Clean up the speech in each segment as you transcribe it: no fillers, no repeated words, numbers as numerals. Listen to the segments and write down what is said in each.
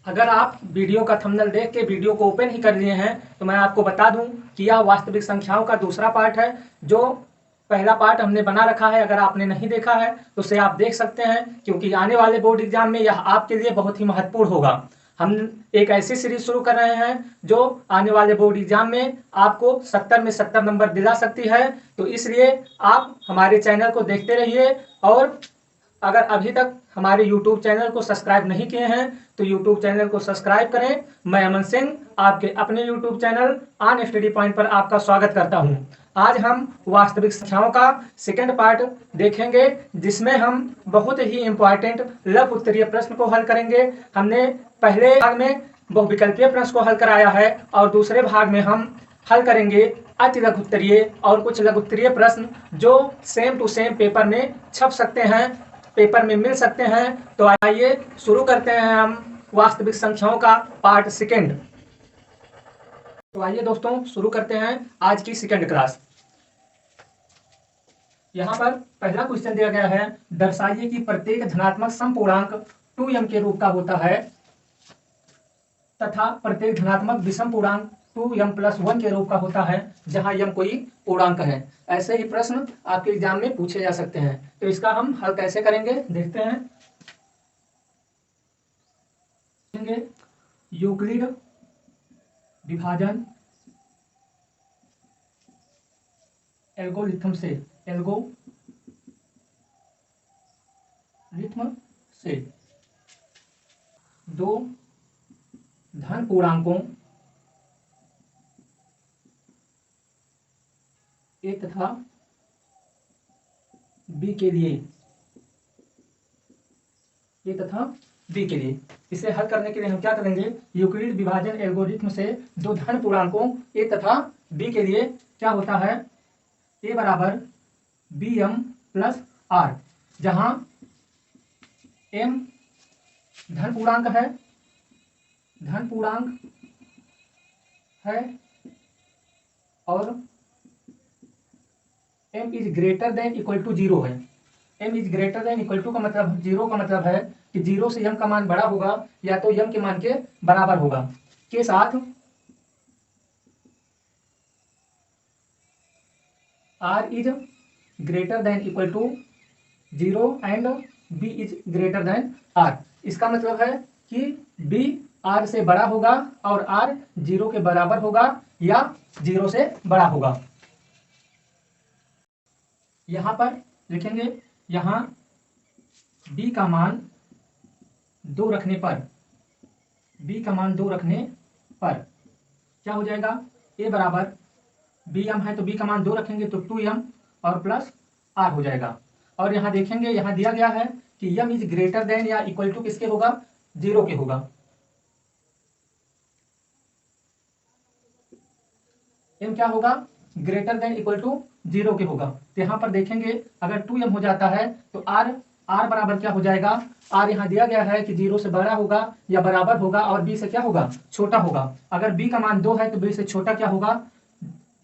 अगर आप वीडियो का थंबनेल देख के वीडियो को ओपन ही कर लिए हैं तो मैं आपको बता दूं कि यह वास्तविक संख्याओं का दूसरा पार्ट है। जो पहला पार्ट हमने बना रखा है, अगर आपने नहीं देखा है तो उसे आप देख सकते हैं, क्योंकि आने वाले बोर्ड एग्जाम में यह आपके लिए बहुत ही महत्वपूर्ण होगा। हम एक ऐसी सीरीज शुरू कर रहे हैं जो आने वाले बोर्ड एग्जाम में आपको 70 में 70 नंबर दिला सकती है। तो इसलिए आप हमारे चैनल को देखते रहिए, और अगर अभी तक हमारे YouTube चैनल को सब्सक्राइब नहीं किए हैं तो YouTube चैनल को सब्सक्राइब करें। मैं अमन सिंह आपके अपने YouTube channel on study point पर आपका स्वागत करता हूं। आज हम वास्तविक संख्याओं का सेकंड पार्ट देखेंगे, जिसमें हम बहुत ही इंपॉर्टेंट लघु उत्तरीय प्रश्न को हल करेंगे। हमने पहले भाग में बहुविकल्पीय प्रश्न को हल कराया है और दूसरे भाग में हम हल करेंगे अति लघु उत्तरीय और कुछ लघु उत्तरीय प्रश्न जो सेम टू सेम पेपर में छप सकते हैं, पेपर में मिल सकते हैं। तो आइए शुरू करते हैं हम वास्तविक संख्याओं का पार्ट सेकंड। तो आइए दोस्तों शुरू करते हैं आज की सेकंड क्लास। यहाँ पर पहला क्वेश्चन दिया गया है, दर्शाइए कि प्रत्येक धनात्मक समपूर्णांक 2m के रूप का होता है तथा प्रत्येक धनात्मक विषम पूर्णांक 2m+1 के रूप का होता है, जहां m कोई पूर्णांक है। ऐसे ही प्रश्न आपके एग्जाम में पूछे जा सकते हैं। तो इसका हम हल कैसे करेंगे देखते हैं। यूक्लिड विभाजन एल्गोरिथम से दो धन पूर्णांकों ए तथा बी के लिए इसे हल करने के लिए हम क्या करेंगे, यूक्लिड विभाजन एल्गोरिथम से दो धन पूर्णांकों ए तथा बी के लिए क्या होता है, ए बराबर bm+r, जहां m धन पूर्णांक है और m is greater than equal to 0 है। m is greater than equal to का मतलब 0 का मतलब है कि 0 से m का मान बड़ा होगा या तो m के मान के बराबर होगा के साथ r is greater than equal to 0 and b is greater than r। इसका मतलब है कि b r से बड़ा होगा और r 0 के बराबर होगा या 0 से बड़ा होगा। यहां पर लिखेंगे, यहां b का मान 2 रखने पर क्या हो जाएगा, a बराबर bm है तो b का मान 2 रखेंगे तो 2m और प्लस r हो जाएगा। और यहां देखेंगे, यहां दिया गया है कि m इज ग्रेटर देन या इक्वल टू किसके होगा, 0 के होगा। m क्या होगा, ग्रेटर देन इक्वल टू 0 के होगा। तो यहाँ पर देखेंगे अगर 2m हो जाता है तो r बराबर क्या हो जाएगा, r यहाँ दिया गया है कि 0 से बड़ा होगा या बराबर होगा और b से क्या होगा, छोटा होगा। अगर b का मान 2 है तो b से छोटा क्या होगा,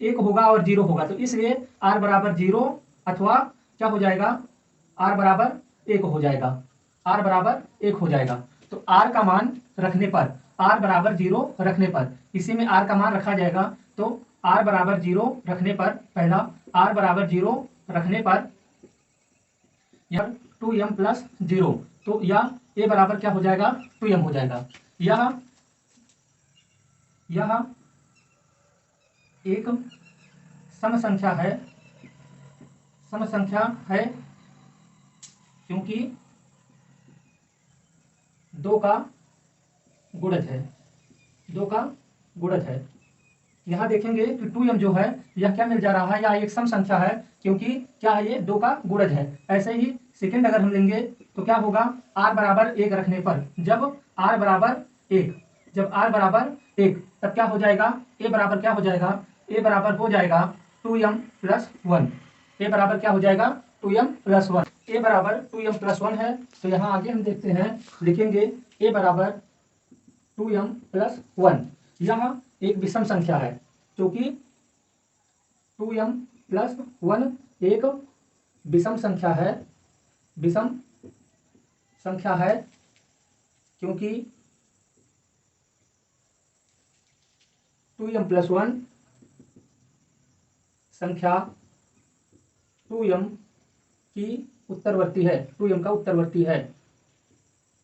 1 होगा और 0 होगा। तो इसलिए r बराबर 0 अथवा क्या हो जाएगा, r बराबर 1 हो जाएगा। तो r का मान रखने पर, r बराबर 0 रखने पर, इसी में r का मान रखा जाएगा। तो r बराबर 0 रखने पर, पहला r बराबर 0 रखने पर यह 2m+0, तो यह a बराबर क्या हो जाएगा, 2m हो जाएगा। यह एक सम संख्या है क्योंकि 2 का गुणज है। यहाँ देखेंगे कि 2m जो है यह क्या मिल जा रहा है, यह एक सम संख्या है क्योंकि क्या है, ये 2 का गुणज है। ऐसे ही सेकंड अगर हम लेंगे तो क्या होगा, r बराबर 1 रखने पर, जब r बराबर 1 तब क्या हो जाएगा, a बराबर क्या हो जाएगा, a बराबर हो जाएगा 2m+1। a बराबर क्या हो जाएगा, 2m+1। a बराबर 2m+1 है। तो यहाँ आगे हम देखते हैं, लिखेंगे a बराबर 2m+1। यह एक विषम संख्या है क्योंकि 2m+1 एक विषम संख्या है क्योंकि 2m+1 संख्या 2m की उत्तरवर्ती है, 2m का उत्तरवर्ती है,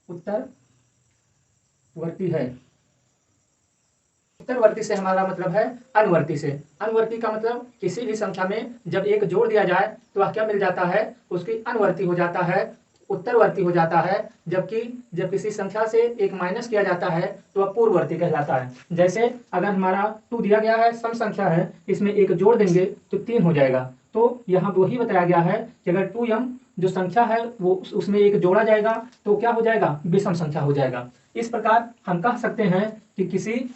उत्तरवर्ती है। उत्तरवर्ती से हमारा मतलब है अनुवर्ती से। अनुवर्ती का मतलब किसी भी संख्या में जब एक जोड़ दिया जाए तो वह क्या मिल जाता है, उसकी अनुवर्ती हो जाता है, उत्तरवर्ती हो जाता है। जबकि जब किसी संख्या से एक माइनस किया जाता है तो वह पूर्ववर्ती कहलाता है। जैसे अगर हमारा 2 दिया गया है, सम संख्या है, इसमें एक जोड़ देंगे तो 3 हो जाएगा। तो यहाँ वही बताया गया है कि अगर 2m जो संख्या है वो उसमें एक जोड़ा जाएगा तो क्या हो जाएगा, विषम संख्या हो जाएगा। इस प्रकार हम कह सकते हैं कि किसी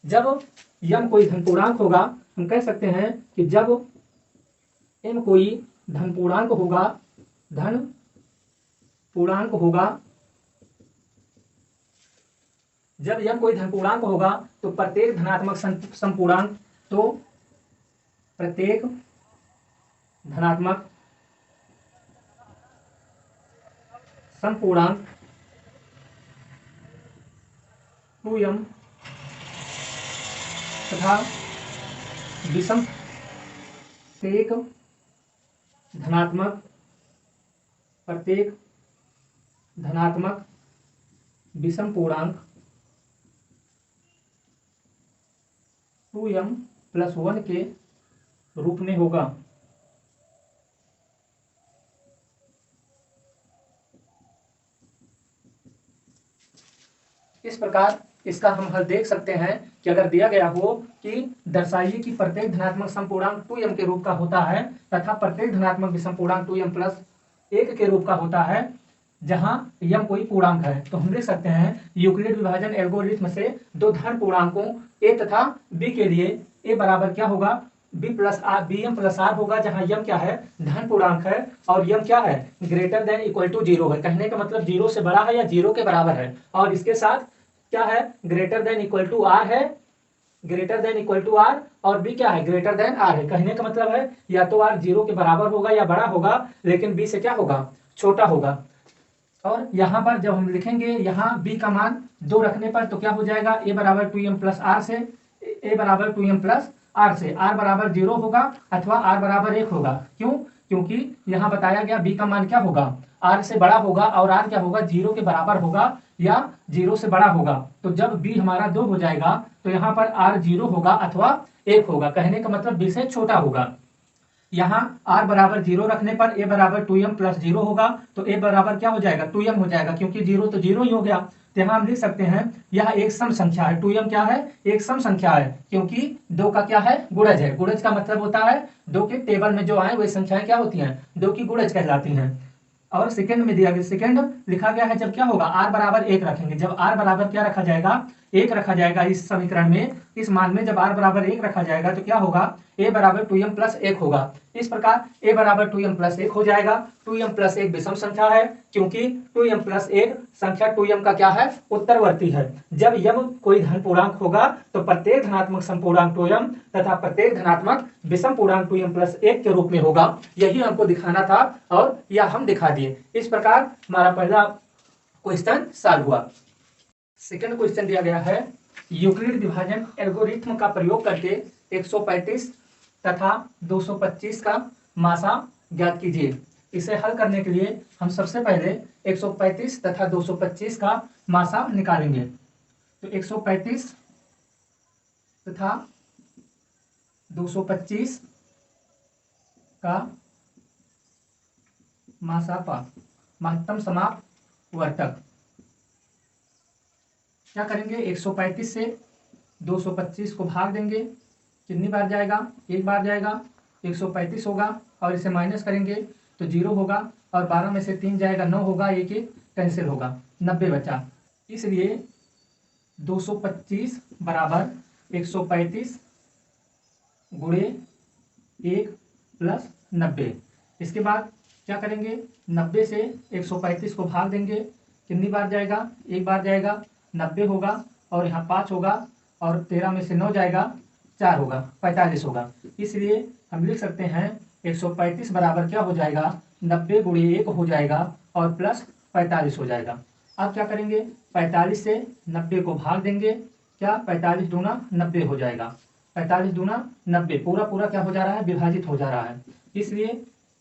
जब m कोई धन पूर्णांक होगा, हम कह सकते हैं कि जब m कोई धन पूर्णांक होगा, धन पूर्णांक होगा, जब m कोई धन पूर्णांक होगा तो प्रत्येक धनात्मक समपूर्णांक, तो प्रत्येक धनात्मक समपूर्णांक 2m तथा विषम प्रत्येक धनात्मक विषम पूर्णांक 2m+1 के रूप में होगा। इस प्रकार इसका हम हल देख सकते हैं कि अगर दिया गया हो कि दर्शाइए कि प्रत्येक धनात्मक समपूर्णांक 2m के रूप का होता है तथा प्रत्येक धनात्मक विषम पूर्णांक 2m+1 के रूप का होता है, जहां m कोई पूर्णांक है, तो हम लिख सकते हैं यूक्लिड विभाजन एल्गोरिथ्म से दो धन पूर्णांकों a तथा b के लिए a बराबर क्या होगा, bm+r होगा, जहां m क्या है, धन पूर्णांक है और m क्या है, ग्रेटर देन इक्वल टू 0 है। कहने का मतलब 0 से बड़ा है या 0 के बराबर है, और इसके साथ क्या है, greater than equal to r है, greater than equal to r, और b क्या है, ग्रेटर देन r है। कहने का मतलब है या तो r 0 के बराबर होगा या बड़ा होगा, लेकिन b से क्या होगा, छोटा होगा। और यहाँ पर जब हम लिखेंगे यहाँ b का मान 2 रखने पर तो क्या हो जाएगा, a बराबर 2m+r से, a बराबर 2m+r से r बराबर 0 होगा अथवा r बराबर 1 होगा। क्यों, क्योंकि यहाँ बताया गया b का मान क्या होगा, r से बड़ा होगा, और r क्या होगा, 0 के बराबर होगा या 0 से बड़ा होगा। तो जब b हमारा 2 हो जाएगा तो यहाँ पर r 0 होगा अथवा 1 होगा। कहने का मतलब b से छोटा होगा। यहाँ r बराबर 0 रखने पर a बराबर 2m+0 होगा, तो a बराबर क्या हो जाएगा, 2m हो जाएगा, क्योंकि 0 तो 0 ही हो गया। तो यहाँ हम लिख सकते हैं यह एक सम संख्या है। 2m क्या है, एक सम संख्या है, क्योंकि 2 का क्या है, गुणज है। गुणज का मतलब होता है 2 के टेबल में जो आए वे संख्याएं क्या होती हैं, 2 की गुणज कहलाती हैं। और सेकंड में दिया गया, सेकंड लिखा गया है जब क्या होगा, r बराबर 1 रखेंगे। जब r बराबर क्या रखा जाएगा, 1 रखा जाएगा इस समीकरण में, इस मान में जब r बराबर 1 रखा जाएगा तो क्या होगा, a बराबर 2m+1 होगा। इस प्रकार a बराबर 2m+1 हो जाएगा। 2m+1 विषम संख्या है, क्योंकि 2m+1 संख्या 2m का क्या है, उत्तरवर्ती है। जब m कोई धन पूर्णांक होगा तो प्रत्येक धनात्मक समपूर्णांक 2m तथा प्रत्येक धनात्मक विषम पूर्णांक 2m+1 के रूप में होगा। यही हमको दिखाना था और यह हम दिखा दिए। इस प्रकार हमारा पहला क्वेश्चन सॉल्व हुआ। सेकंड क्वेश्चन दिया गया है, यूक्लिड विभाजन एल्गोरिथ्म का प्रयोग करके 135 तथा 225 का मासा ज्ञात कीजिए। इसे हल करने के लिए हम सबसे पहले 135 तथा 225 का मासा निकालेंगे। तो 135 तथा 225 का मासापा, महत्तम समापवर्तक। क्या करेंगे, 135 से 225 को भाग देंगे, कितनी बार जाएगा, एक बार जाएगा, 135 होगा, और इसे माइनस करेंगे तो 0 होगा, और 12 में से 3 जाएगा 9 होगा, एक एक कैंसिल होगा, 90 बचा। इसलिए 225 बराबर 135 गुणे 1 प्लस 90। इसके बाद क्या करेंगे, 90 से 135 को भाग देंगे, कितनी बार जाएगा, एक बार जाएगा, 90 होगा, और यहाँ 5 होगा, और 13 में से 9 जाएगा, 4 होगा, 45 होगा। इसलिए हम लिख सकते हैं 135 बराबर क्या हो जाएगा, 90 गुणे 1 हो जाएगा, और प्लस 45 हो जाएगा। अब क्या करेंगे, 45 से 90 को भाग देंगे, क्या 45 दूना 90 हो जाएगा, 45 दूना 90, पूरा पूरा क्या हो जा रहा है, विभाजित हो जा रहा है। इसलिए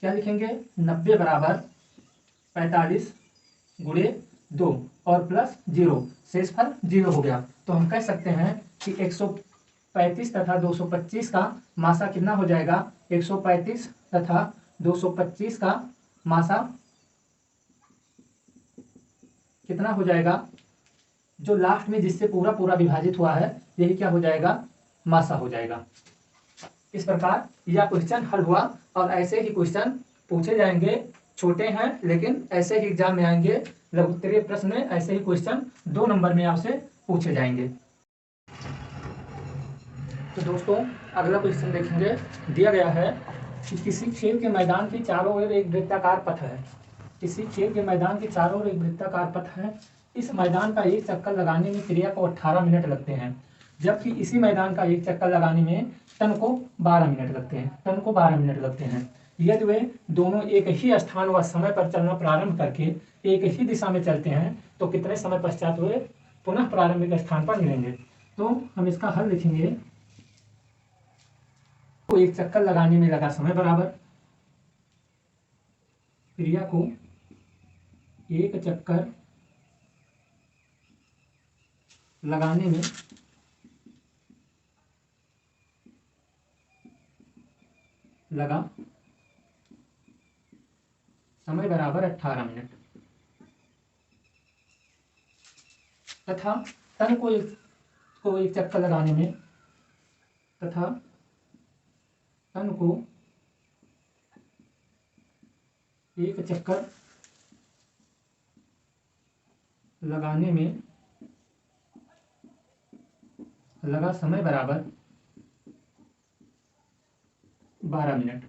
क्या लिखेंगे, 90 बराबर 45 गुणे 2 और प्लस 0, शेषफल 0 हो गया। तो हम कह सकते हैं कि 135 तथा 225 का मासा कितना हो जाएगा, 135 तथा 225 का मासा कितना हो जाएगा, जो लास्ट में जिससे पूरा पूरा विभाजित हुआ है यही क्या हो जाएगा, मासा हो जाएगा। इस प्रकार यह क्वेश्चन हल हुआ और ऐसे ही क्वेश्चन पूछे जाएंगे, छोटे हैं लेकिन ऐसे ही एग्जाम में आएंगे, लघुत्तरीय प्रश्न में ऐसे ही क्वेश्चन 2 नंबर में आपसे पूछे जाएंगे। तो दोस्तों अगला क्वेश्चन देखेंगे, दिया गया है कि किसी खेल के मैदान के चारों ओर एक वृत्ताकार पथ है। किसी खेल के मैदान के चारों ओर एक वृत्ताकार पथ है। इस मैदान का एक चक्कर लगाने में क्रिया को 18 मिनट लगते हैं, जबकि इसी मैदान का एक चक्कर लगाने में टन को 12 मिनट लगते हैं। टन को 12 मिनट लगते हैं। यदि वे दोनों एक ही स्थान व समय पर चलना प्रारंभ करके एक ही दिशा में चलते हैं तो कितने समय पश्चात वे पुनः प्रारंभिक स्थान पर मिलेंगे। तो हम इसका हल लिखेंगे, तो एक चक्कर लगाने में लगा समय बराबर क्रिया को एक चक्कर लगाने में लगा समय बराबर 18 मिनट तथा टन को एक चक्कर लगाने में तथा टन को एक चक्कर लगाने में लगा समय बराबर 12 मिनट।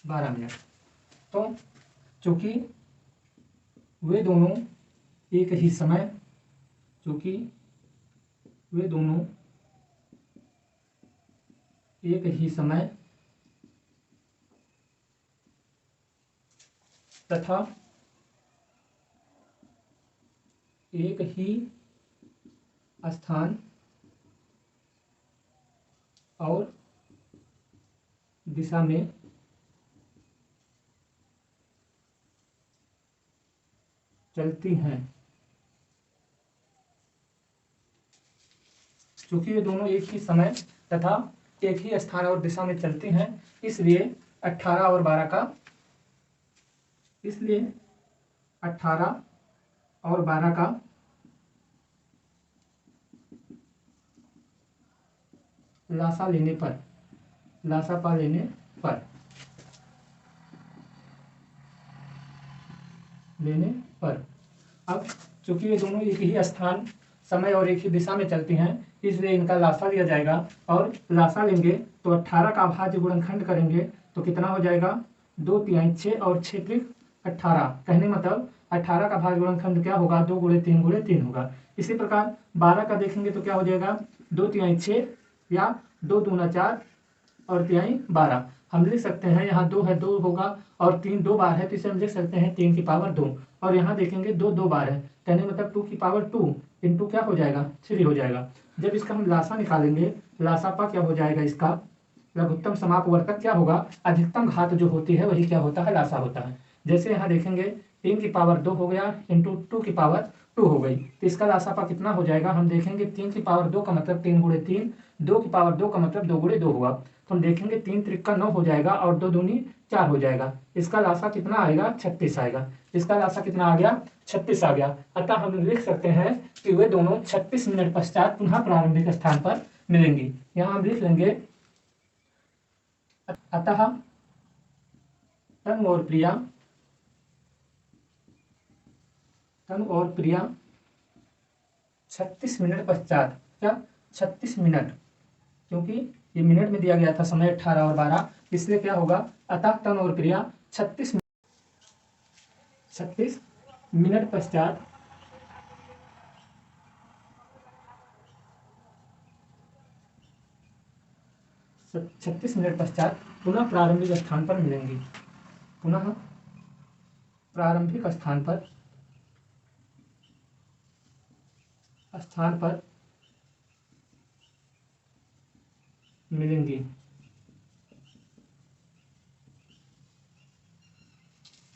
12 मिनट। तो चूंकि वे दोनों एक ही समय चूंकि वे दोनों एक ही समय तथा एक ही स्थान और दिशा में चलती हैं। चूंकि ये दोनों एक ही समय तथा एक ही स्थान और दिशा में चलती हैं, इसलिए 18 और 12 का इसलिए 18 और 12 का लासा लेने पर लासा पा लेने पर अब चूंकि ये दोनों एक ही स्थान समय और एक ही दिशा में चलती हैं, इसलिए इनका लासा लिया जाएगा और लासा लेंगे तो 18 का अभाज्य गुणनखंड करेंगे तो कितना हो जाएगा, 2 तिहाई 6 और 6 त्रिक 18। कहने मतलब 18 का भाज्य गुणनखंड क्या होगा, 2 गुणे 3 गुणे 3 होगा। इसी प्रकार 12 का देखेंगे तो क्या हो जाएगा, 2 तिहाई 6 या 2 दूना 4 और तिहाई 12। हम लिख सकते हैं यहाँ 2 है 2 होगा और 3 2 बार है तो इसे हम लिख सकते हैं 3 की पावर 2। और यहाँ देखेंगे 2 2 बार है, कहने मतलब 2 की पावर 2 इंटू क्या हो जाएगा, 3 हो जाएगा। जब इसका हम लासा निकालेंगे, लासापा क्या हो जाएगा, इसका लघुत्तम समापवर्तक क्या होगा, अधिकतम घात जो होती है वही क्या होता है, लासा होता है। जैसे यहाँ देखेंगे 3 की पावर 2 हो गया इंटू 2 की पावर 2 हो गई, तो इसका लासापा कितना हो जाएगा, हम देखेंगे 3 की पावर 2 का मतलब 3 गुणे 3, 2 की पावर 2 का मतलब 2 गुणे 2 हुआ, तो हम देखेंगे 3 त्रिक्का 9 हो जाएगा और 2 दूनी 4 हो जाएगा। इसका लासा कितना आएगा, 36 आएगा। इसका लासा कितना आ गया, 36 आ गया। अतः हम लिख सकते हैं कि वे दोनों 36 मिनट पश्चात पुनः प्रारंभिक स्थान पर मिलेंगी। यहाँ हम लिख लेंगे, अतः तनु और प्रिया 36 मिनट पश्चात, क्या 36 मिनट, क्योंकि ये मिनट में दिया गया था समय 18 और 12, इसलिए क्या होगा, अतः तनु और प्रिया 36 मिनट पश्चात 36 मिनट पश्चात पुनः प्रारंभिक स्थान पर मिलेंगी। पुनः प्रारंभिक स्थान पर मिलेंगी।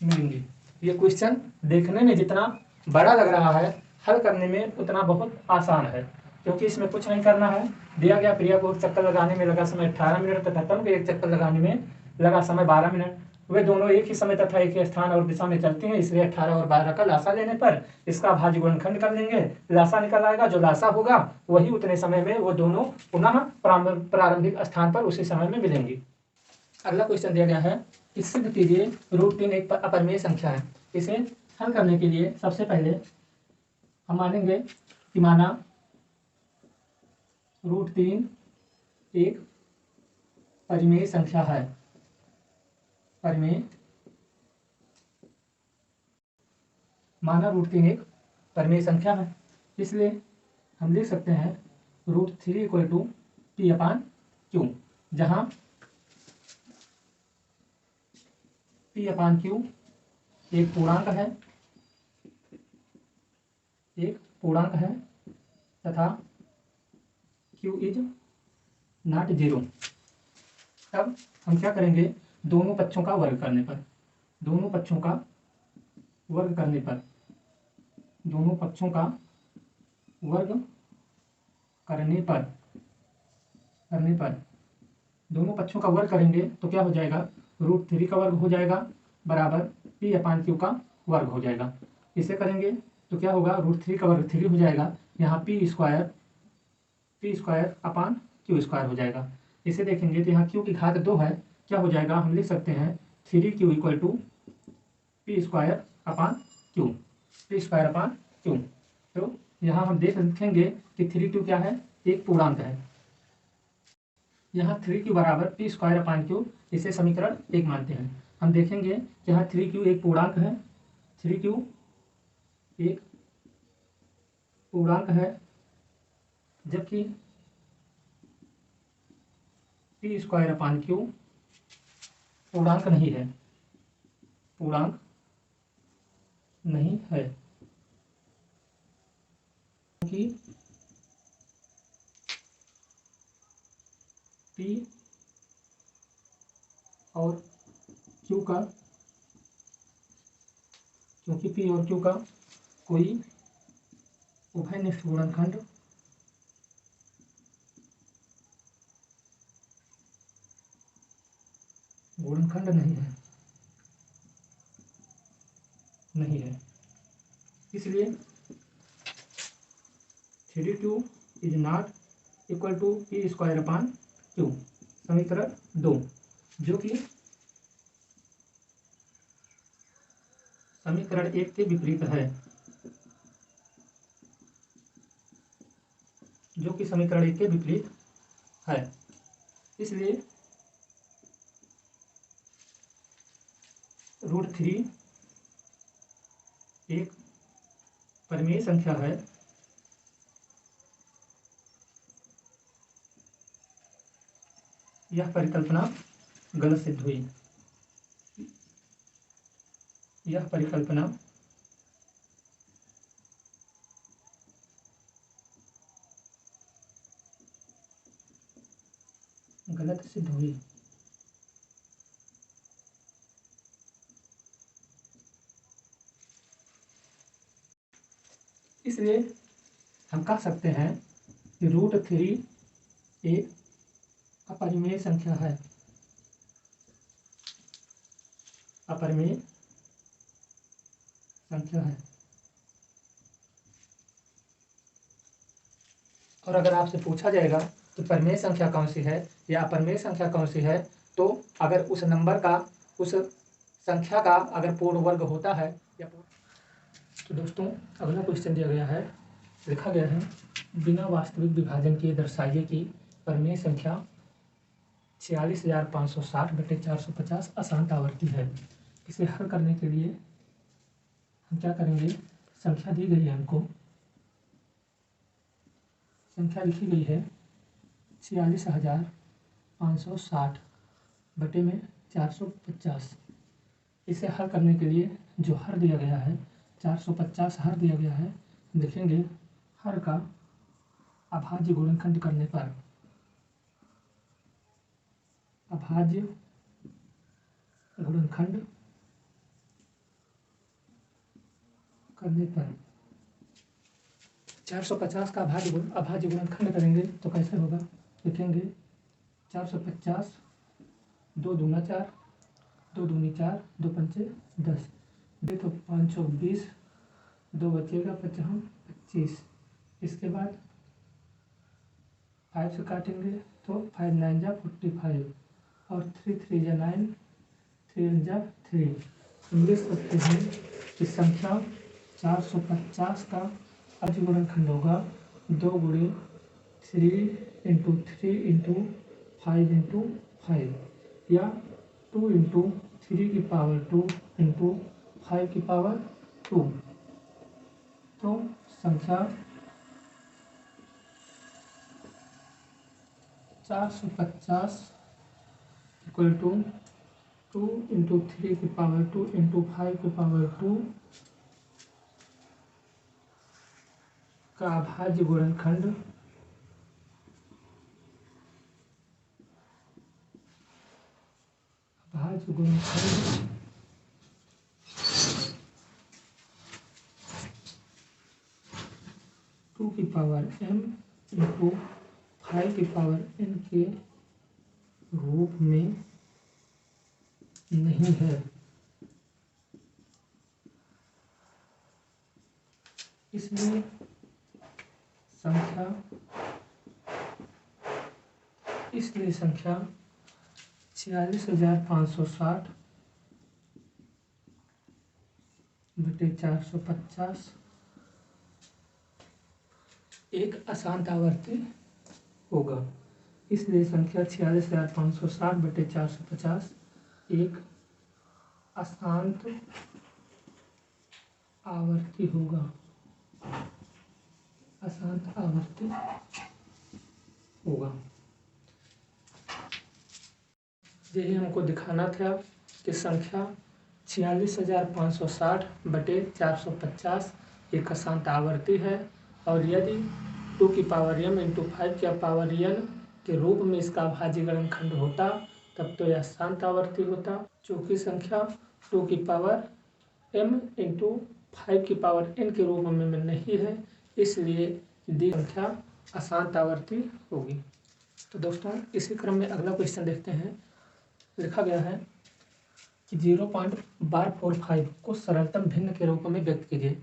मिलेंगी। ये क्वेश्चन देखने में जितना बड़ा लग रहा है, हल करने में उतना बहुत आसान है, क्योंकि इसमें कुछ नहीं करना है। दिया गया प्रिया को एक चक्कर लगाने में लगा समय 18 मिनट तथा तम को एक चक्कर लगाने में लगा समय 12 मिनट। वे दोनों एक ही समय तथा एक ही स्थान और दिशा में चलती हैं, इसलिए 18 और 12 का लासा लेने पर इसका भाज्य गुणनखंड कर लेंगे, लासा निकल आएगा। जो लासा होगा वही उतने समय में वो दोनों पुनः प्रारंभिक स्थान पर उसी समय में मिलेंगी। अगला क्वेश्चन दिया गया है कि सिद्ध कीजिए √3 एक अपरिमेय संख्या है। इसे हल करने के लिए सबसे पहले हम मानेंगे कि माना √3 एक परिमेय संख्या है। परिमेय माना √3 एक परिमेय संख्या है, इसलिए हम लिख सकते हैं √3 इक्वल टू P/Q, जहां P/Q एक पूर्णांक है, तथा Q इज नॉट 0। तब हम क्या करेंगे, दोनों पक्षों का वर्ग करने पर दोनों पक्षों का वर्ग करेंगे तो क्या हो जाएगा, √3 का वर्ग हो जाएगा बराबर P/Q का वर्ग हो जाएगा। इसे करेंगे तो क्या होगा, √3 का वर्ग 3 हो जाएगा, यहाँ P स्क्वायर अपान Q² हो जाएगा। इसे देखेंगे तो यहाँ Q की घात 2 है, क्या हो जाएगा, हम लिख सकते हैं 3Q equal to P² upon Q। तो यहाँ हम देखेंगे कि 3Q क्या है, एक पूर्णांक है। यहाँ 3Q बराबर P² अपान Q, इसे समीकरण 1 मानते हैं। हम देखेंगे कि यहाँ 3Q एक पूर्णांक है, 3Q एक पूर्णांक है, जबकि P² अपान Q पूर्णांक नहीं है, क्योंकि P और Q का कोई उभयनिष्ठ गुणनखंड नहीं है। इसलिए 3Q is not equal to P² upon Q, समीकरण 2, जो कि समीकरण 1 के विपरीत है, इसलिए √3 एक परिमेय संख्या है, यह परिकल्पना गलत सिद्ध हुई। इसलिए हम कह सकते हैं कि √3 एक अपरिमेय संख्या है। और अगर आपसे पूछा जाएगा कि परिमेय संख्या कौन सी है या अपरिमेय संख्या कौन सी है, तो अगर उस संख्या का अगर पूर्ण वर्ग होता है या तो दोस्तों अगला क्वेश्चन दिया गया है, लिखा गया है बिना वास्तविक विभाजन के दर्शाइए कि परिमेय संख्या 46,560/450 अशांत आवर्ती है। इसे हल करने के लिए हम क्या करेंगे, संख्या दी गई है, हमको संख्या लिखी गई है 46,560/450। इसे हल करने के लिए जो हर दिया गया है 450 हर दिया गया है, देखेंगे हर का अभाज्य गुणनखंड करने पर अभाज्य गुणनखंड करने पर 450 का अभाज्य गुणनखंड करेंगे तो कैसे होगा, लिखेंगे 450 2 दूना 4, 2 दूनी 4, 2 पंचे 10, तो 520, 2 बचेगा 25। इसके बाद 5 से काटेंगे तो 5 9 जा 45 और 3 3 जा 9, 3 जा 3। हम लिख सकते हैं कि संख्या 450 का अभाज्य गुणनखंड होगा 2 गुणे 3 इंटू 3 इंटू 5 इंटू 5 या 2 इंटू 3 की पावर 2 इंटू 5 की पावर 2। तो संख्या 450 इक्वल टू 2 इंटू 3 की पावर 2 इंटू 5 की पावर 2 का अभाज्य गुणनखंड टू की पावर m इंटू 5 की पावर n के रूप में नहीं है। इसलिए संख्या 46,560 बटे 450 एक अशांत आवर्ती होगा। इसलिए संख्या 46,560 बटे 450 एक अशांत आवर्ती होगा। अशांत आवर्ती होगा। यही हमको दिखाना था कि संख्या 46,560 बटे 450 एक अशांत आवर्ती है और यदि 2 की पावर m इंटू 5 की पावर n के रूप में इसका अभाज्य गुणनखंड होता तब तो यह अशांत आवर्ती होता। चूँकि संख्या 2 की पावर m इंटू 5 की पावर n के रूप में नहीं है, इसलिए दी संख्या अशांत आवर्ती होगी। तो दोस्तों इसी क्रम में अगला क्वेश्चन देखते हैं। लिखा गया है कि 0.445 को सरलतम भिन्न के रूप में व्यक्त कीजिए।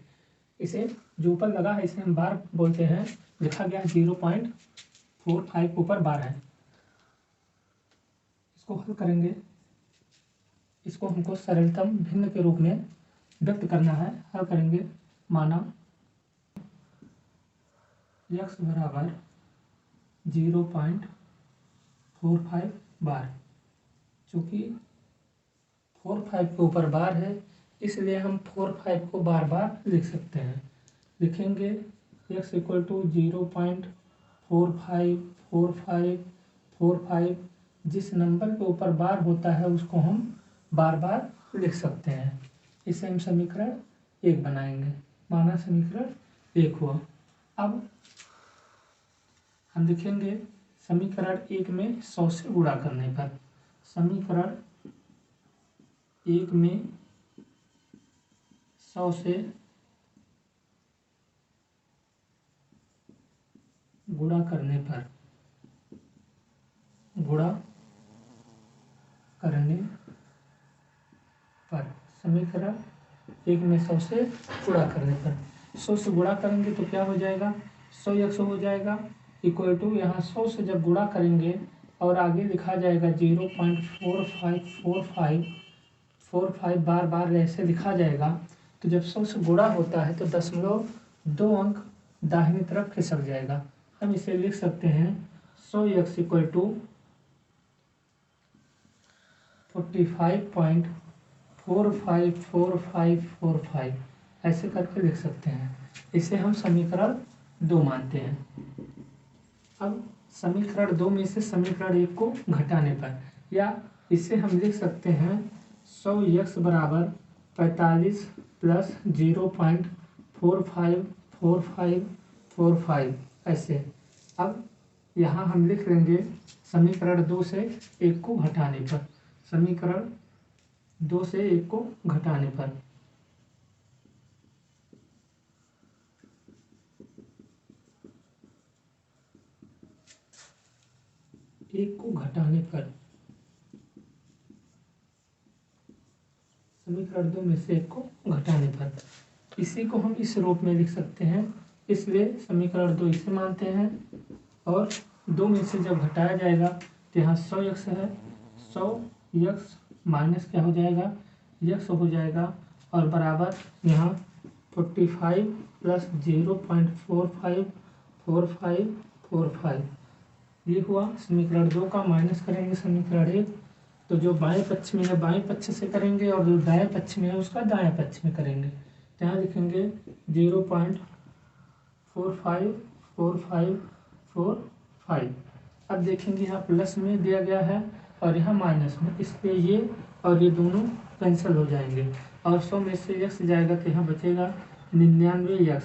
इसे जो ऊपर लगा है इसे हम बार बोलते हैं। लिखा गया 0.45 ऊपर बार है। इसको हल करेंगे। इसको हमको सरलतम भिन्न के रूप में व्यक्त करना है। हल करेंगे। माना x बराबर 0.45 बार। चूँकि 45 के ऊपर बार है इसलिए हम 45 को बार बार लिख सकते हैं। लिखेंगे x इक्वल टू 0.454545। जिस नंबर के ऊपर बार होता है उसको हम बार बार लिख सकते हैं। इसे हम समीकरण 1 बनाएंगे। माना समीकरण 1 हुआ। अब हम लिखेंगे समीकरण 1 में 100 से गुणा करने पर। समीकरण 1 में 100 से गुणा करने पर समीकरण 1 में 100 से गुणा करने पर 100 से गुणा करेंगे तो क्या हो जाएगा, 100 100 हो जाएगा इक्वल टू यहाँ 100 से जब गुणा करेंगे और आगे लिखा जाएगा 0.4545 बार बार ऐसे लिखा जाएगा। तो जब 100 से गुणा होता है तो 0.2 अंक दाहिनी तरफ खिसक जाएगा। हम इसे लिख सकते हैं 100x इक्वल टू 45.454545 ऐसे करके लिख सकते हैं। इसे हम समीकरण 2 मानते हैं। अब समीकरण 2 में से समीकरण 1 को घटाने पर या इसे हम लिख सकते हैं 100x बराबर 45 प्लस 0.454545 ऐसे। अब यहाँ हम लिख लेंगे समीकरण 2 से 1 को घटाने पर, समीकरण 2 से 1 को घटाने पर, एक को घटाने पर, समीकरण 2 में से 1 को घटाने पर, इसी को हम इस रूप में लिख सकते हैं, इसलिए समीकरण 2 इसे मानते हैं। और 2 में से जब घटाया जाएगा तो यहाँ 100x है, 100x माइनस क्या हो जाएगा, x हो जाएगा, और बराबर यहाँ 45 प्लस 0.454545 ये हुआ समीकरण 2 का। माइनस करेंगे समीकरण 1, तो जो बाएं पक्ष में है बाएं पक्ष से करेंगे और जो दाएं पक्ष में है उसका दाएं पक्ष में करेंगे। यहाँ लिखेंगे 0.454545। अब देखेंगे यहाँ प्लस में दिया गया है और यहाँ माइनस में, इसलिए ये और ये दोनों कैंसिल हो जाएंगे और 100 में से x जाएगा तो यहाँ बचेगा 99x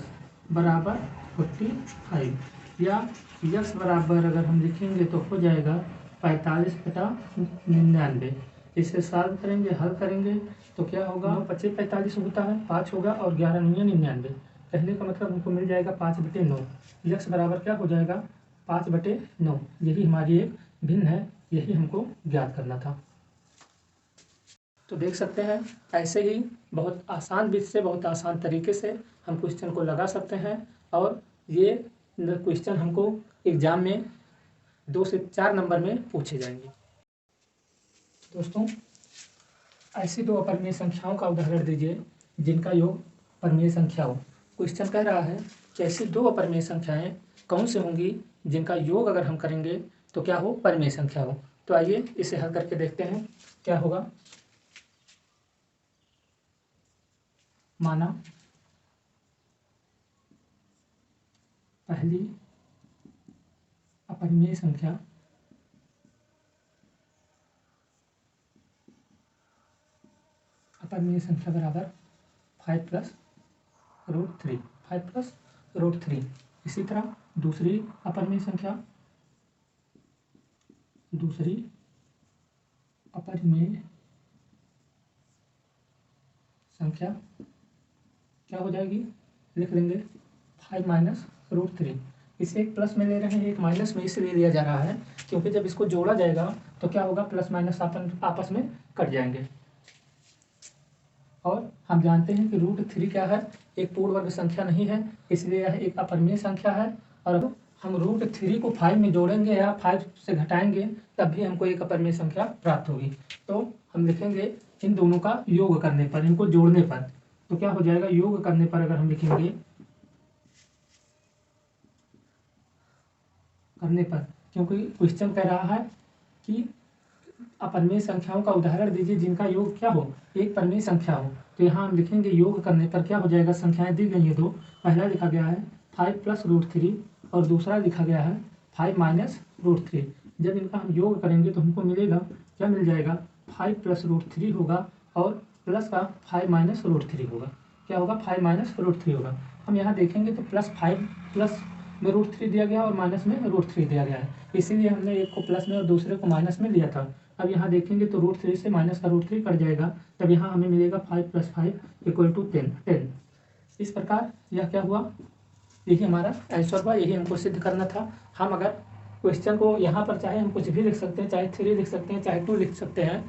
बराबर 45, या x बराबर अगर हम लिखेंगे तो हो जाएगा 45/99। इसे सॉल्व करेंगे, हल करेंगे तो क्या होगा, 25 45 होता है, 5 होगा और 11 9 99। कहने का मतलब हमको मिल जाएगा 5/9। x बराबर क्या हो जाएगा 5/9। यही हमारी एक भिन्न है, यही हमको ज्ञात करना था। तो देख सकते हैं ऐसे ही बहुत आसान विधि से, बहुत आसान तरीके से हम क्वेश्चन को लगा सकते हैं और ये क्वेश्चन हमको एग्जाम में 2 से 4 नंबर में पूछे जाएंगे। दोस्तों, ऐसी 2 अपरिमेय संख्याओं का उदाहरण दीजिए जिनका योग परिमेय संख्या हो। क्वेश्चन कह रहा है कि ऐसी 2 अपरिमेय संख्याएं कौन से होंगी जिनका योग अगर हम करेंगे तो क्या हो, परिमेय संख्या हो। तो आइए इसे हल करके देखते हैं क्या होगा। माना पहली अपरिमेय संख्या बराबर 5 + √3, 5 + √3। इसी तरह दूसरी अपरिमेय संख्या क्या हो जाएगी, लिख लेंगे 5 - √3। इसे एक प्लस में ले रहे हैं, एक माइनस में इसलिए लिया जा रहा है क्योंकि जब इसको जोड़ा जाएगा तो क्या होगा, प्लस माइनस आपस में कट जाएंगे। और हम जानते हैं कि √3 क्या है, एक पूर्ण वर्ग संख्या नहीं है, इसलिए यह एक अपरिमेय संख्या है। और हम √3 को 5 में जोड़ेंगे या 5 से घटाएंगे तब भी हमको एक अपरिमेय संख्या प्राप्त होगी। तो हम लिखेंगे इन दोनों का योग करने पर, इनको जोड़ने पर, तो क्या हो जाएगा, योग करने पर अगर हम लिखेंगे करने पर, क्योंकि क्वेश्चन कह रहा है कि अपरिमेय संख्याओं का उदाहरण दीजिए जिनका योग क्या हो, एक परिमेय संख्या हो। तो यहाँ हम लिखेंगे योग करने पर क्या हो जाएगा, संख्याएं दी गई हैं 2, पहला लिखा गया है 5 + √3 और दूसरा लिखा गया है 5 - √3। जब इनका हम योग करेंगे तो हमको मिलेगा, क्या मिल जाएगा, 5 + √3 होगा और प्लस का 5 - √3 होगा। क्या होगा, 5 - √3 होगा। हम यहाँ देखेंगे तो +5 प्लस में √3 दिया गया और माइनस में √3 दिया गया है, इसीलिए हमने एक को प्लस में और दूसरे को माइनस में लिया था। अब यहाँ देखेंगे तो √3 से माइनस का √3 कट जाएगा, तब यहाँ हमें मिलेगा 5 + 5 = 10। इस प्रकार यह क्या हुआ, यही हमारा आंसर हुआ, यही हमको सिद्ध करना था। हम अगर क्वेश्चन को यहाँ पर चाहे हम कुछ भी लिख सकते हैं, चाहे 3 लिख सकते हैं, चाहे 2 लिख सकते हैं,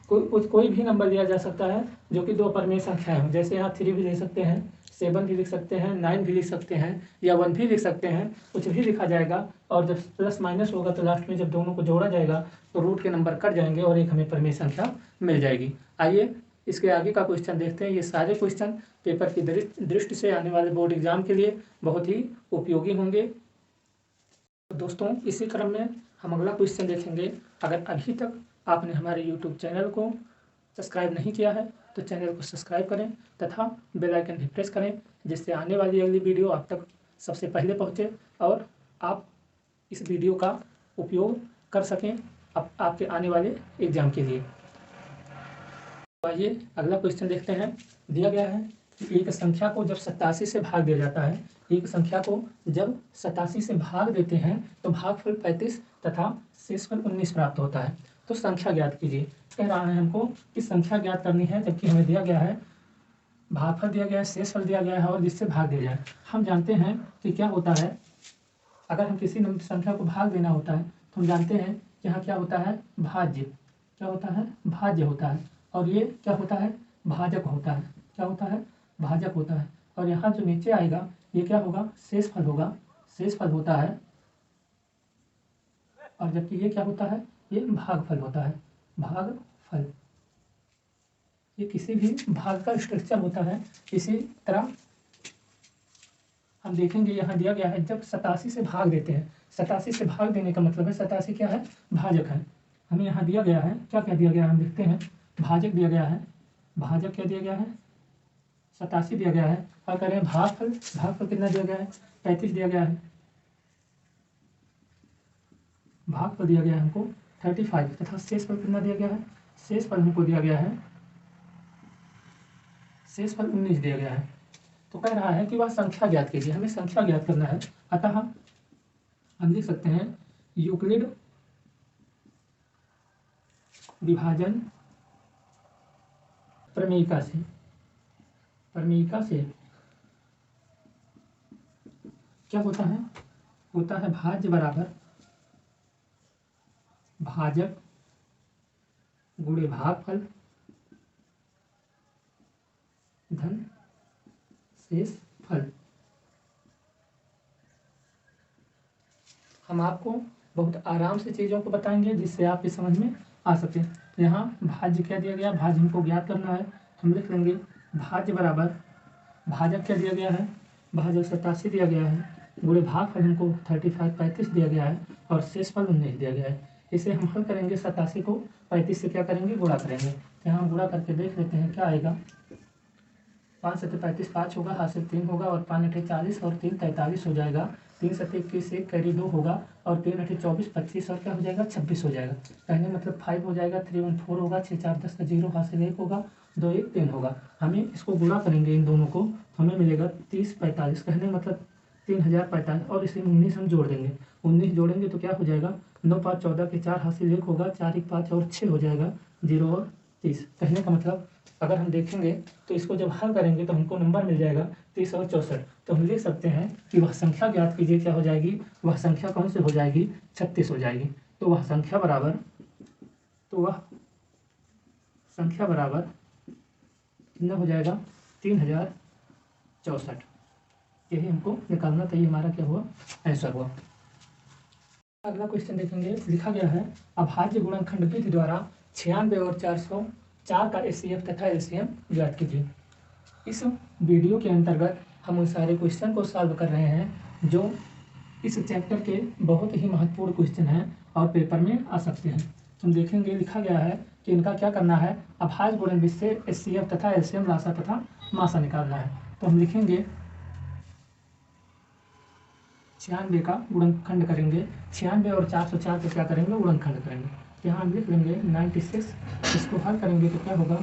कोई भी नंबर दिया जा सकता है जो कि 2 अपरिमेय संख्याएं हो। जैसे यहाँ 3 भी लिख सकते हैं, 7 भी लिख सकते हैं, 9 भी लिख सकते हैं या 1 भी लिख सकते हैं, कुछ भी लिखा जाएगा। और जब प्लस माइनस होगा तो लास्ट में जब दोनों को जोड़ा जाएगा तो रूट के नंबर कट जाएंगे और एक हमें परिमेय संख्या मिल जाएगी। आइए इसके आगे का क्वेश्चन देखते हैं। ये सारे क्वेश्चन पेपर की दृष्टि से आने वाले बोर्ड एग्जाम के लिए बहुत ही उपयोगी होंगे। तो दोस्तों, इसी क्रम में हम अगला क्वेश्चन देखेंगे। अगर अभी तक आपने हमारे YouTube चैनल को सब्सक्राइब नहीं किया है तो चैनल को सब्सक्राइब करें तथा बेल आइकन भी प्रेस करें, जिससे आने वाली अगली वीडियो आप तक सबसे पहले पहुंचे और आप इस वीडियो का उपयोग कर सकें आपके आने वाले एग्जाम के लिए। तो आइए अगला क्वेश्चन देखते हैं। दिया गया है कि एक संख्या को जब 87 से भाग दिया जाता है, एक संख्या को जब 87 से भाग देते हैं तो भागफल 35 तथा शेषफल 19 प्राप्त होता है। तो संख्या ज्ञात कीजिए। कह रहा है हमको कि संख्या ज्ञात करनी है, जबकि हमें दिया गया है भागफल दिया गया है, शेषफल दिया गया है और जिससे भाग दिया जाए। हम जानते हैं कि क्या होता है, अगर हम किसी संख्या को भाग देना होता है तो हम जानते हैं कि यहाँ क्या होता है, भाज्य। क्या होता है, भाज्य होता है। और ये क्या होता है, भाजक होता है। क्या होता है, भाजक होता है। और यहाँ जो नीचे आएगा ये क्या होगा, शेषफल होगा, शेषफल होता है। और जबकि ये क्या होता है, ये भागफल होता है, भागफल। ये किसी भी भाग का स्ट्रक्चर होता है। इसी तरह हम देखेंगे यहाँ दिया गया है जब 87 से भाग देते हैं, 87 से भाग देने का मतलब है 87 क्या है, भाजक है। हमें यहाँ दिया गया है, क्या क्या दिया गया है हम देखते हैं, भाजक दिया गया है। भाजक क्या दिया गया है, 87 दिया गया है। और कह रहे हैं भागफल, भागफल कितना दिया गया है, 35 दिया गया है। भागफल दिया गया है हमको 35 तथा शेषफल कितना दिया गया है, शेषफल हमको दिया गया है, शेषफल 19 दिया गया है। तो कह रहा है कि वह संख्या ज्ञात कीजिए, हमें संख्या ज्ञात करना है। अतः हम लिख सकते हैं यूक्लिड विभाजन प्रमेयिका से, प्रमेयिका से क्या होता है, होता है भाज्य बराबर भाजक गुणे भागफल धन शेषफल। हम आपको बहुत आराम से चीज़ों को बताएंगे जिससे आपकी समझ में आ सके। यहाँ भाज्य क्या दिया गया, भाज्य हमको ज्ञात करना है। हम लिख लेंगे भाज्य बराबर भाजक क्या दिया गया है, भाजक 87 दिया गया है, गुणे भागफल हमको 35 दिया गया है और शेषफल 19 दिया गया है। इसे हम हल करेंगे, 87 को 35 से क्या करेंगे, गुणा करेंगे। तो यहाँ गुणा करके देख लेते हैं क्या आएगा। 5 सत्ते 35, 5 होगा, हासिल 3 होगा और 5 अठे 40 और 3 43 हो जाएगा। 3 सत्ते 21, 1 कैरी 2 होगा और 3 अठे 24, 25 और क्या हो जाएगा, 26 हो जाएगा। कहने मतलब 5 हो जाएगा, 3 1 4 होगा, 6 4 10 का 0, हासिल 1 होगा, 2 1 3 होगा। हमें इसको गुणा करेंगे इन दोनों को, हमें मिलेगा 30 45। कहने मतलब 3045 और इसमें 19 हम जोड़ देंगे। 19 जोड़ेंगे तो क्या हो जाएगा, 9 5 14 के 4, हासिल 1 होगा, 4 1 5 और 6 हो जाएगा, 0 और 30। कहने का मतलब अगर हम देखेंगे तो इसको जब हल करेंगे तो हमको नंबर मिल जाएगा 30 और 64। तो हम लिख सकते हैं कि वह संख्या ज्ञात कीजिए, क्या हो जाएगी, वह संख्या कौन सी हो जाएगी, 36 हो जाएगी। तो वह संख्या बराबर, तो वह संख्या बराबर कितना हो जाएगा, 3064। यही हमको निकालना था, ये हमारा क्या हुआ, आंसर हुआ। अगला क्वेश्चन देखेंगे, लिखा गया है अभाज्य गुणनखंड विधि द्वारा 96 और 404 का एचसीएफ तथा एलसीएम ज्ञात कीजिए। इस वीडियो के अंतर्गत हम उन सारे क्वेश्चन को सॉल्व कर रहे हैं जो इस चैप्टर के बहुत ही महत्वपूर्ण क्वेश्चन हैं और पेपर में आ सकते हैं। हम देखेंगे, लिखा गया है कि इनका क्या करना है, अभाज्य गुणनविधि से एचसीएफ तथा एलसीएम लासा तथा मासा निकालना है। तो हम लिखेंगे 96 का गुणनखंड करेंगे, 96 और 404 का क्या करेंगे, गुणनखंड करेंगे। यहाँ हम लिख लेंगे 96, इसको हल करेंगे तो क्या होगा,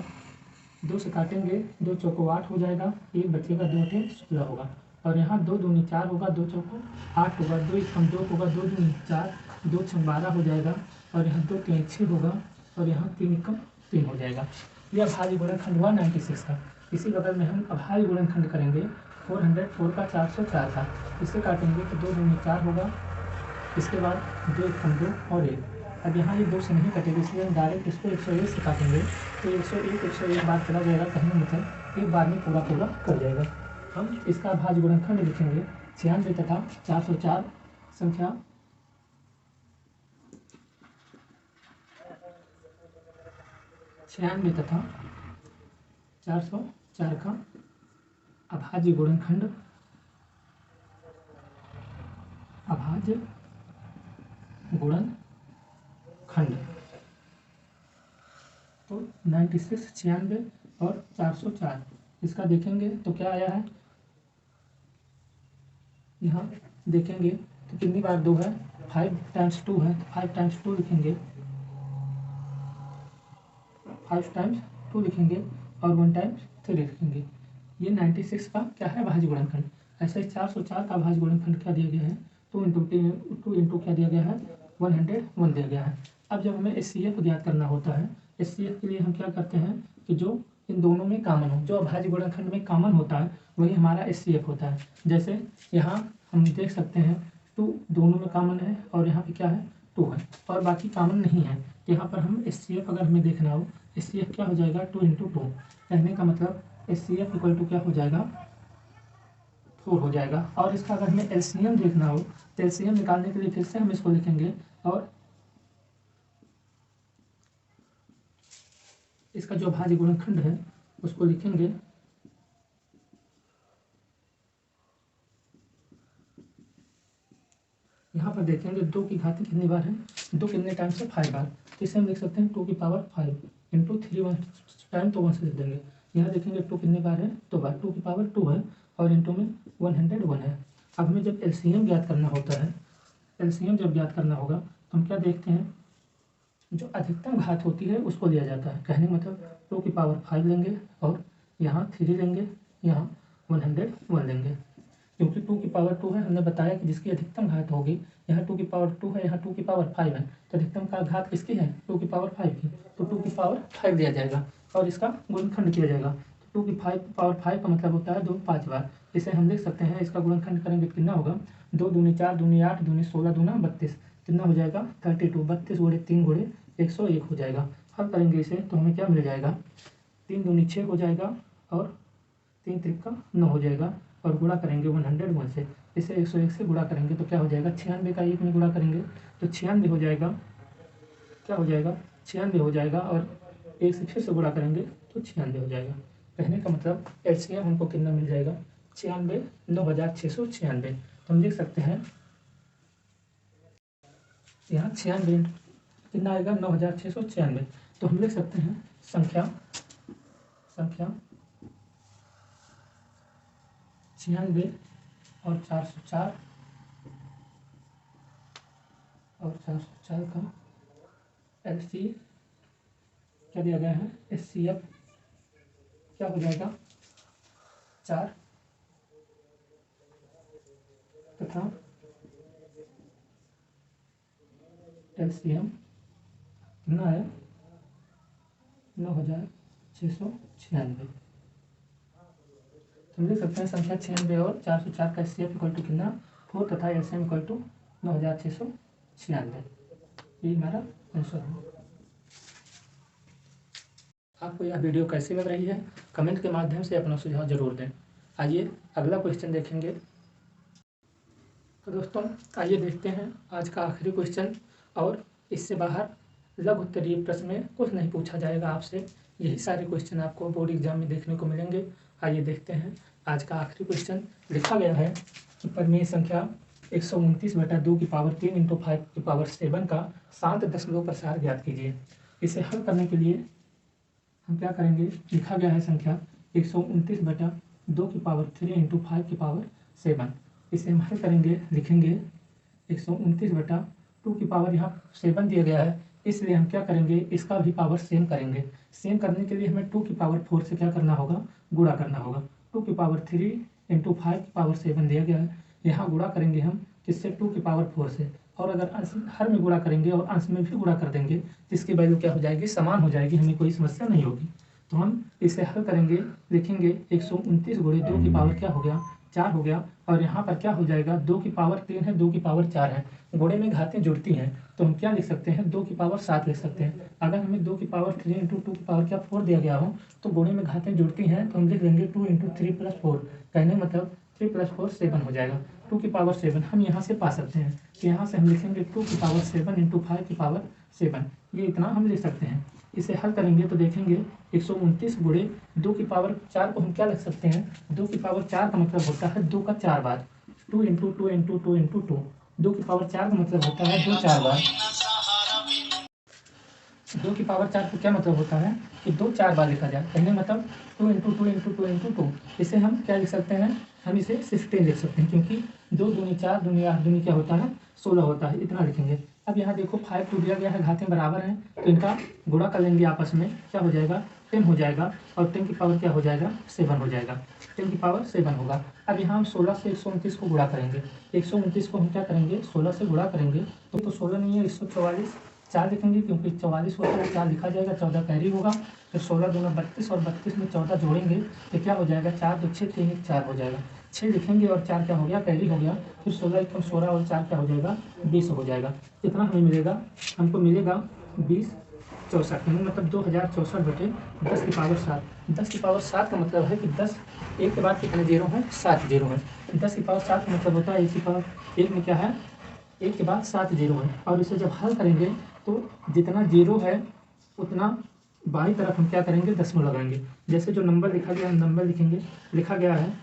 2 से काटेंगे, 2 चौको 8 हो जाएगा, 1 बचेगा, 2 अठे 16 होगा। और यहाँ 2 दूनी 4 होगा, 2 चौको 8 होगा, 2 एकम 2 होगा, 2 दूनी 4, 2 छम 12 हो जाएगा। और यहाँ 2 तीन 6 होगा और यहाँ 3 एकम 3 हो जाएगा। यह अभाज्य गुणनखंड हुआ 96 का। इसी बगल में हम अभाज्य गुणनखंड करेंगे 404 का 404 का, इसे काटेंगे तो 2 दूनी 4 होगा, इसके बाद 2 एकम 2 और 1। अब यहाँ ये 2 से नहीं कटेगा, इसलिए हम डायरेक्ट इसको 101 से काटेंगे तो 101 बार चला जाएगा, कहने मतलब एक बार में पूरा पूरा कर जाएगा। हम इसका अभाज्य गुणनखंड लिखेंगे 96 तथा 404 संख्या 96 तथा 404 का अभाज्य गुणनखंड, अभाज्य गुणनखंड। तो 96, 96 और 404 इसका देखेंगे तो क्या आया है, यहाँ देखेंगे तो कितनी बार 2 है, 5 टाइम्स 2 है, 5 टाइम्स 2 लिखेंगे, 5 टाइम्स 2 लिखेंगे और 1 टाइम्स 3 लिखेंगे। ये 96 का क्या है भाज्य गुणनखंड। ऐसे ही 404 का भाज्य गुणनखंड क्या दिया गया है, 2 क्या दिया गया है, 101 दिया गया है। अब जब हमें HCF ज्ञात करना होता है, HCF के लिए हम क्या करते हैं कि जो इन दोनों में कॉमन हो, जो अभाज्य गुणनखंड में कॉमन होता है वही हमारा HCF होता है। जैसे यहाँ हम देख सकते हैं 2 दोनों में कॉमन है और यहाँ पे क्या है 2 है और बाकी कॉमन नहीं है। यहाँ पर हम HCF अगर हमें देखना हो, HCF क्या हो जाएगा 2 × 2। कहने का मतलब HCF इक्वल टू क्या हो जाएगा 4 हो जाएगा। और इसका अगर हमें LCM देखना हो तो LCM निकालने के लिए फिर से हम इसको लिखेंगे और इसका जो अभाज्य गुणनखंड है उसको लिखेंगे यहाँ पर देखेंगे 2 की घात कितनी बार है, 2 कितने टाइम से 5 बार। तो इसे हम लिख सकते हैं 2 की पावर 5 × 3 1 टाइम तो 1 से लिख देंगे। यहाँ देखेंगे 2 कितनी बार है 2 बार, 2 की पावर 2 है और इंटू में 101 है। अब हमें जब LCM ज्ञात करना होता है, LCM जब ज्ञात करना होगा तो हम क्या देखते हैं, जो अधिकतम घात होती है उसको लिया जाता है। कहने का मतलब 2 की पावर 5 लेंगे और यहाँ 3 लेंगे, यहाँ 101 लेंगे। क्योंकि 2 की पावर 2 है, हमने बताया कि जिसकी अधिकतम घात होगी, यहाँ 2 की पावर 2 है, यहाँ 2 की पावर 5 है, तो अधिकतम का घात किसकी है 2 की पावर 5 की, तो 2 की पावर 5 दिया जाएगा और इसका गुणनखंड किया जाएगा। तो 2 की पावर 5 का मतलब होता है 2 5 बार। इसे हम लिख सकते हैं, इसका गुणनखंड करेंगे तो कितना होगा 2 दूनी 4 दूनी 8 दूनी 16 दूना 32, कितना हो जाएगा 32, 32 गुणे 3 गुणे 101 हो जाएगा। हल करेंगे इसे तो हमें क्या मिल जाएगा 3 दूनी 6 हो जाएगा और 3 त्रिका 9 हो जाएगा और गुणा करेंगे 101 से। इसे 101 से गुणा करेंगे तो क्या हो जाएगा 96 का 1 में गुणा करेंगे तो 96 हो जाएगा, क्या हो जाएगा 96 हो जाएगा और 1 से फिर से गुणा करेंगे तो 96 हो जाएगा। कहने का मतलब LCM हमको कितना मिल जाएगा 96 9696। तो हम लिख सकते हैं यहाँ 96 कितना आएगा 9696। तो हम लिख सकते हैं संख्या 96 और 404 का LC क्या दिया गया है, HCF क्या हो जाएगा 4 तथा LCM कितना है 9696। हम लिख सकते हैं संख्या 96 और 404 का HCF इक्वल टू कितना 4 तथा LCM इक्वल टू 9696। ये हमारा आंसर है। आपको यह वीडियो कैसी लग रही है कमेंट के माध्यम से अपना सुझाव जरूर दें। आइए अगला क्वेश्चन देखेंगे। तो दोस्तों आइए देखते हैं आज का आखिरी क्वेश्चन, और इससे बाहर लघु उत्तरीय प्रश्न में कुछ नहीं पूछा जाएगा आपसे। यही सारे क्वेश्चन आपको बोर्ड एग्जाम में देखने को मिलेंगे। आइए देखते हैं आज का आखिरी क्वेश्चन। लिखा गया है कि परिमेय संख्या 129/2 की पावर 3 × 5 की पावर 7 का शांत दशमलव प्रसार ज्ञात कीजिए। इसे हल करने के लिए हम क्या करेंगे, लिखा गया है संख्या 129/2 की पावर 3 × 5 की पावर 7। इसे हम हल करेंगे, लिखेंगे 129/2 की पावर यहाँ 7 दिया गया है, इसलिए हम क्या करेंगे इसका भी पावर सेम करेंगे। सेम करने के लिए हमें 2 की पावर 4 से क्या करना होगा गुणा करना होगा। 2 की पावर 3 × 5 की पावर 7 दिया गया है, यहाँ गुणा करेंगे हम किससे 2 की पावर 4 से, और अगर अंश हर में गुणा करेंगे और अंश में भी गुणा कर देंगे जिसकी वैल्यू क्या हो जाएगी समान हो जाएगी, हमें कोई समस्या नहीं होगी। तो हम इसे हल करेंगे, लिखेंगे 129 × 2 की पावर क्या हो गया 4 हो गया, और यहाँ पर क्या हो जाएगा 2 की पावर 3 है 2 की पावर 4 है, गुणे में घातें जुड़ती हैं तो हम क्या लिख सकते हैं 2 की पावर 7 लिख सकते हैं। अगर हमें 2 की पावर 3 × 2 की पावर क्या 4 दिया गया हो तो गुणे में घातें जुड़ती हैं तो हम लिख देंगे 2 × 3 + 4। कहने मतलब 3 + 4 7 हो जाएगा। 2 की पावर 7 हम यहाँ से पा सकते हैं कि यहाँ से हम लिखेंगे 2 की पावर 7 × 5 की पावर 7, ये इतना हम लिख सकते हैं। इसे हल करेंगे तो देखेंगे 129 × 2 की पावर 4 को हम क्या लिख सकते हैं 2 की पावर 4 का मतलब होता है 2 का 4 बार, 2 × 2 × 2 × 2। 2 की पावर 4 का मतलब होता है 2 4 बार। 2 की पावर 4 को क्या मतलब होता है कि 2 4 बार लिखा जाए, कहने मतलब 2 × 2 × 2 × 2। इसे हम क्या लिख सकते हैं, हम इसे 16 लिख सकते हैं क्योंकि 2 दूनी 4 दूनी 8 दूनी क्या होता है 16 होता है, इतना लिखेंगे। अब यहाँ देखो 5 टू दिया गया है, घातें बराबर हैं तो इनका गुणा कर लेंगे आपस में, क्या हो जाएगा 10 हो जाएगा और 10 की पावर क्या हो जाएगा 7 हो जाएगा, 10 की पावर 7 होगा। अब यहाँ हम 16 से 129 को गुणा करेंगे, 129 को हम क्या करेंगे 16 से गुणा करेंगे तो 16 नहीं है 144 4 लिखेंगे क्योंकि 44 होता है 4 लिखा जाएगा, 14 कैरी होगा, फिर 16 दूना 32 और 32 में 14 जोड़ेंगे तो क्या हो जाएगा 4 2 6 3 1 4 हो जाएगा, 6 लिखेंगे और 4 क्या हो गया कैरी हो गया, फिर 16 1 16 और 4 क्या हो जाएगा 20 हो जाएगा। कितना हमें मिलेगा, हमको मिलेगा 20 64 मतलब 2064 बटे 10 की पावर 7। 10 की पावर 7 का मतलब है कि 10 एक के बाद कितने जीरो हैं 7 जीरो हैं। 10 की पावर 7 का मतलब होता है एक की पावर एक में क्या है एक के बाद 7 जीरो है, और इसे जब हल करेंगे तो जितना जीरो है उतना बाईं तरफ हम क्या करेंगे दशमलव लगाएंगे। जैसे जो नंबर लिखा गया है नंबर लिखेंगे, लिखा गया है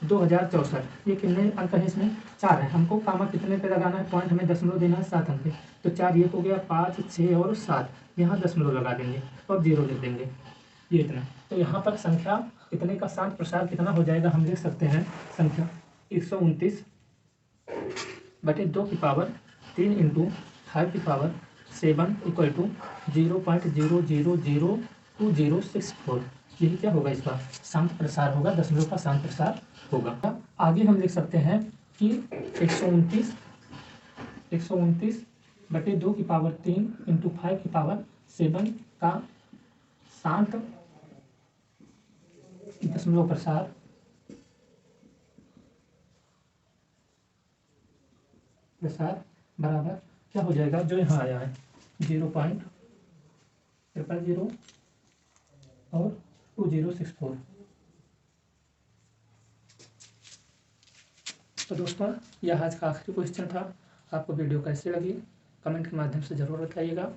2064, ये कितने अंक है इसमें 4 है, हमको कामा कितने पे लगाना है पॉइंट हमें दशमलव देना है 7 अंक पे, तो 4 ये हो गया 5 6 और 7, यहाँ दशमलव लगा देंगे और जीरो लिख देंगे, ये इतना। तो यहाँ पर संख्या कितने का शांत प्रसार कितना हो जाएगा, हम लिख सकते हैं संख्या 129 बटे 2 की पावर 3 इंटू 5 की पावर 7 इक्वल टू 0.000264, यही क्या होगा इसका शांत प्रसार होगा, दशमलव का शांत प्रसार होगा। आगे हम लिख सकते हैं कि 129 बटे 2 की पावर 3 इंटू 5 की पावर 7 का शांत दशमलव प्रसार बराबर क्या हो जाएगा, जो यहाँ आया है 0.000 और 2064। तो दोस्तों यह आज का आखिरी क्वेश्चन था। आपको वीडियो कैसे लगी कमेंट के माध्यम से ज़रूर बताइएगा।